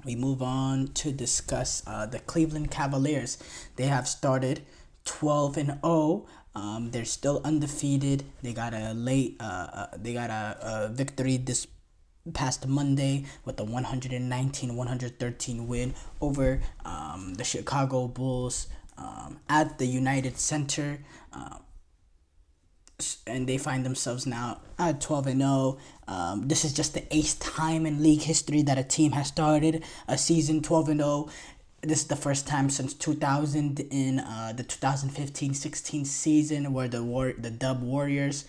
we move on to discuss the Cleveland Cavaliers. They have started 12-0. They're still undefeated. They got a victory this past Monday with a 119-113 win over the Chicago Bulls at the United Center. And they find themselves now at 12-0. This is just the eighth time in league history that a team has started a season 12-0. This is the first time since 2000 in the 2015-16 season where the Dub Warriors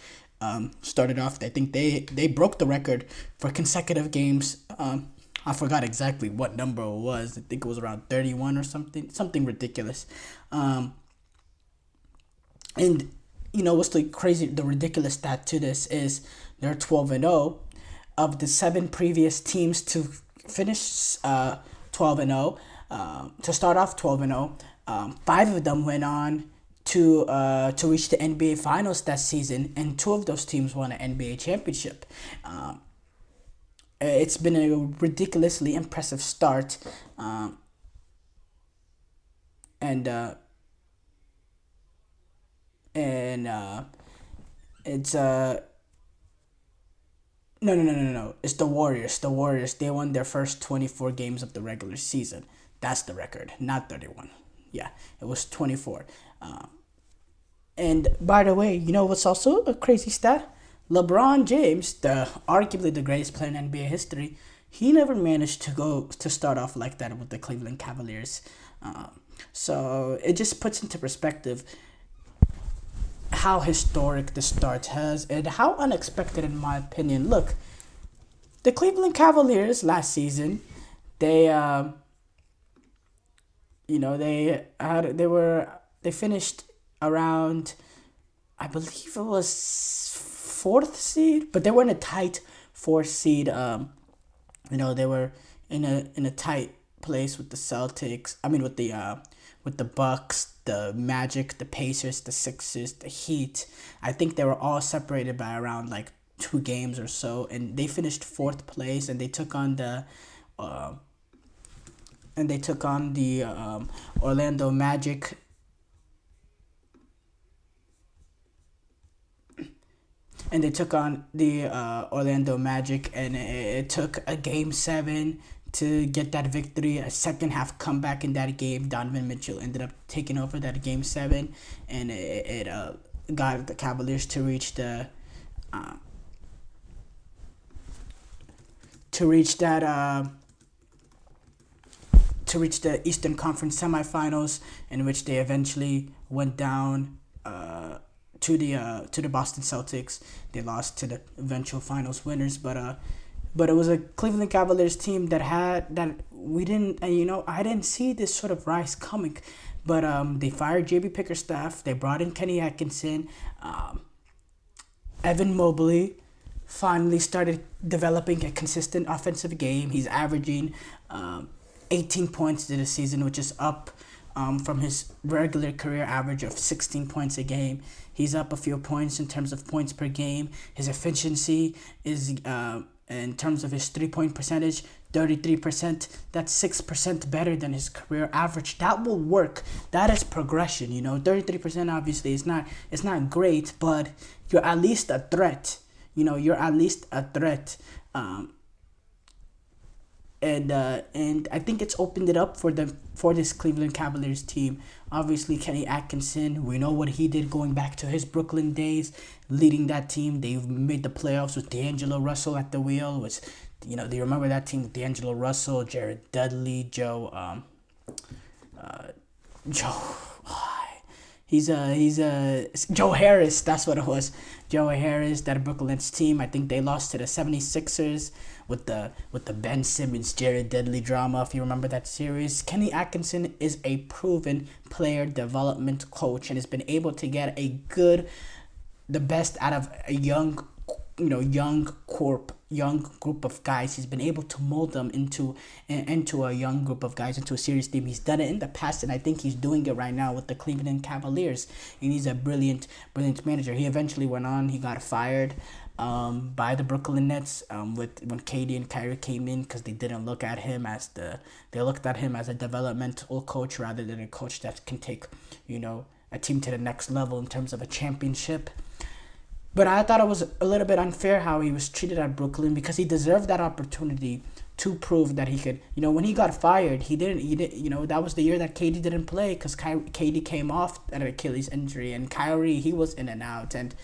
started off. I think they broke the record for consecutive games. I forgot exactly what number it was. I think it was around 31 or something ridiculous. And what's the ridiculous stat to this is they're 12-0. Of the 7 previous teams to finish 12-0, to start off 12-0, 5 of them went on to reach the NBA Finals that season, and 2 of those teams won an NBA championship. It's been a ridiculously impressive start, and it's no. It's the Warriors. The Warriors, they won their first 24 games of the regular season. That's the record, not 31. Yeah, it was 24. And by the way, what's also a crazy stat? LeBron James, arguably the greatest player in NBA history, he never managed to start off like that with the Cleveland Cavaliers. So it just puts into perspective how historic the start has and how unexpected, in my opinion. Look, the Cleveland Cavaliers last season, they they finished around, I believe it was fourth seed, but they were in a tight fourth seed. They were in a tight place with the Celtics. I mean, with the Bucks, the Magic, the Pacers, the Sixers, the Heat. I think they were all separated by around like 2 games or so, and they finished fourth place, and they took on the Orlando Magic. And they took on the Orlando Magic, and it took a game 7 to get that victory. A second half comeback in that game. Donovan Mitchell ended up taking over that game 7, and it got the Cavaliers to reach the Eastern Conference semifinals, in which they eventually went down to the Boston Celtics. They lost to the eventual finals winners, but it was a Cleveland Cavaliers team that we didn't, I didn't see this sort of rise coming, but they fired JB Pickerstaff. They brought in Kenny Atkinson. Evan Mobley finally started developing a consistent offensive game. He's averaging 18 points this season, which is up from his regular career average of 16 points a game. He's up a few points in terms of points per game. His efficiency is, in terms of his 3-point percentage, 33%. That's 6% better than his career average. That will work. That is progression. 33% obviously is not great, but you're at least a threat. You're at least a threat. And I think it's opened it up for this Cleveland Cavaliers team. Obviously, Kenny Atkinson, we know what he did going back to his Brooklyn days, leading that team. They've made the playoffs with D'Angelo Russell at the wheel. Do you remember that team with D'Angelo Russell, Jared Dudley, Joe. He's Joe Harris. That's what it was. Joe Harris, that Brooklyn Nets team. I think they lost to the 76ers with the Ben Simmons, Jared Dudley drama, if you remember that series. Kenny Atkinson is a proven player development coach and has been able to get the best out of a young group of guys. He's been able to mold them into a young group of guys, into a serious team. He's done it in the past, and I think he's doing it right now with the Cleveland Cavaliers. And he's a brilliant manager. He eventually went on. He got fired by the Brooklyn Nets with when KD and Kyrie came in, because they didn't look at him as they looked at him as a developmental coach rather than a coach that can take, a team to the next level in terms of a championship. But I thought it was a little bit unfair how he was treated at Brooklyn, because he deserved that opportunity to prove that he could. When he got fired, he didn't. That was the year that KD didn't play, because KD came off an Achilles injury, and Kyrie, he was in and out, and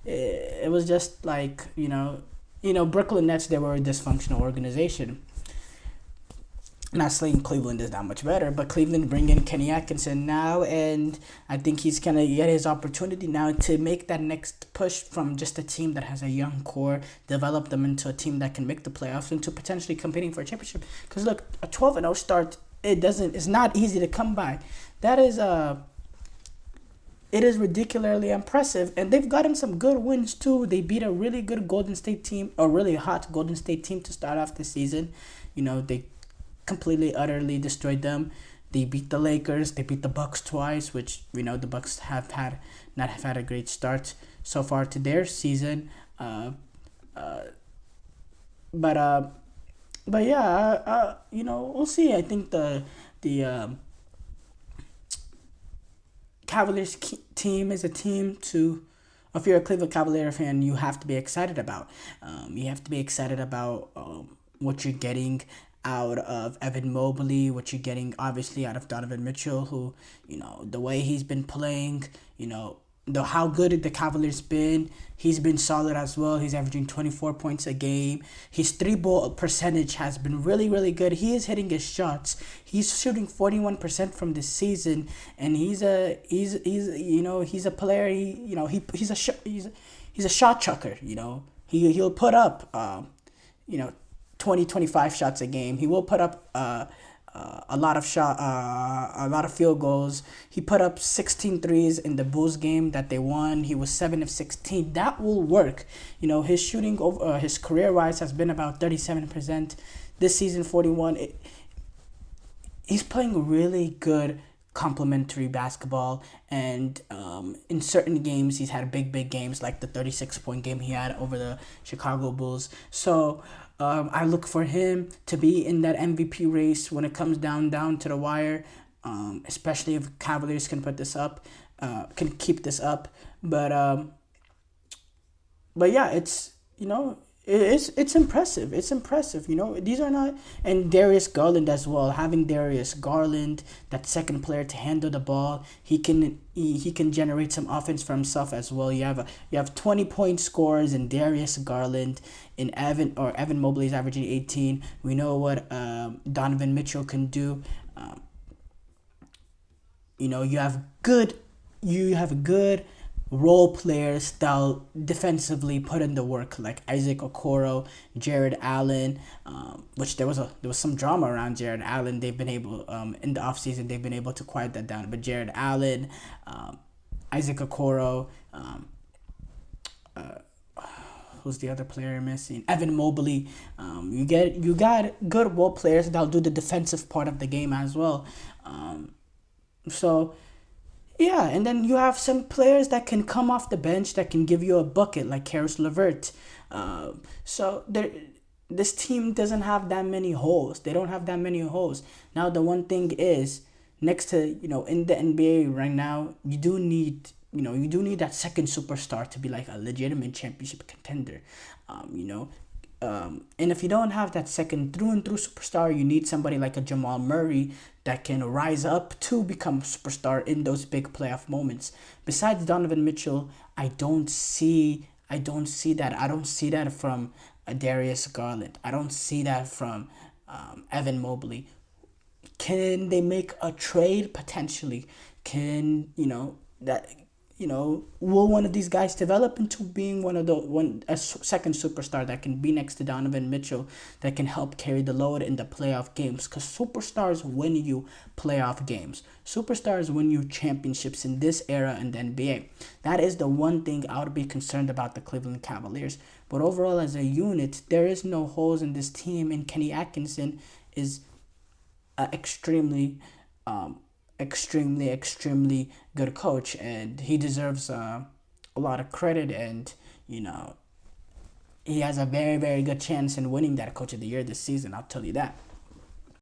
it was just like, Brooklyn Nets, they were a dysfunctional organization. Not saying Cleveland is that much better, but Cleveland bring in Kenny Atkinson now, and I think he's gonna get his opportunity now to make that next push from just a team that has a young core, develop them into a team that can make the playoffs, into potentially competing for a championship. Because look, a 12-0 start, it's not easy to come by. That is it is ridiculously impressive, and they've gotten some good wins too. They beat a really good Golden State team, a really hot Golden State team to start off the season. They completely, utterly destroyed them. They beat the Lakers. They beat the Bucks twice, which we know the Bucks have not had a great start so far to their season. But yeah, we'll see. I think the Cavaliers team is a team to. If you're a Cleveland Cavalier fan, you have to be excited about. You have to be excited about what you're getting out of Evan Mobley, what you're getting obviously out of Donovan Mitchell, who, the way he's been playing, how good the Cavaliers been. He's been solid as well. He's averaging 24 points a game. His three-ball percentage has been really, really good. He is hitting his shots. He's shooting 41% from this season, and he's a player. He's a shot chucker. He'll put up 20, 25 shots a game. He will put up a lot of field goals. He put up 16 threes in the Bulls game that they won. He was 7 of 16. That will work. His shooting over his career wise has been about 37%. This season, 41. He's playing really good complementary basketball, and in certain games he's had big games, like the 36-point game he had over the Chicago Bulls. So I look for him to be in that MVP race when it comes down to the wire, especially if Cavaliers can put this up, can keep this up. But yeah, it's impressive. It's impressive. These are not, and Darius Garland as well. Having Darius Garland, that second player to handle the ball, he can generate some offense for himself as well. You have 20-point scorers in Darius Garland, in Evan Mobley is averaging 18. We know what Donovan Mitchell can do. You have good role players that defensively put in the work, like Isaac Okoro, Jared Allen, which there was some drama around Jared Allen. They've been able, in the offseason, they've been able to quiet that down. But Jared Allen, Isaac Okoro, who's the other player missing? Evan Mobley. You got good role players that'll do the defensive part of the game as well. So yeah, and then you have some players that can come off the bench that can give you a bucket, like Karis LeVert. So this team doesn't have that many holes. They don't have that many holes. Now, the one thing is, next to, in the NBA right now, you do need that second superstar to be like a legitimate championship contender. And if you don't have that second through and through superstar, you need somebody like a Jamal Murray that can rise up to become a superstar in those big playoff moments. Besides Donovan Mitchell, I don't see that. I don't see that from Darius Garland. I don't see that from Evan Mobley. Can they make a trade potentially? Will one of these guys develop into being a second superstar that can be next to Donovan Mitchell, that can help carry the load in the playoff games? Because superstars win you playoff games. Superstars win you championships in this era in the NBA. That is the one thing I would be concerned about the Cleveland Cavaliers. But overall, as a unit, there is no holes in this team, and Kenny Atkinson is extremely good coach, and he deserves a lot of credit. And he has a very, very good chance in winning that Coach of the Year this season. I'll tell you that.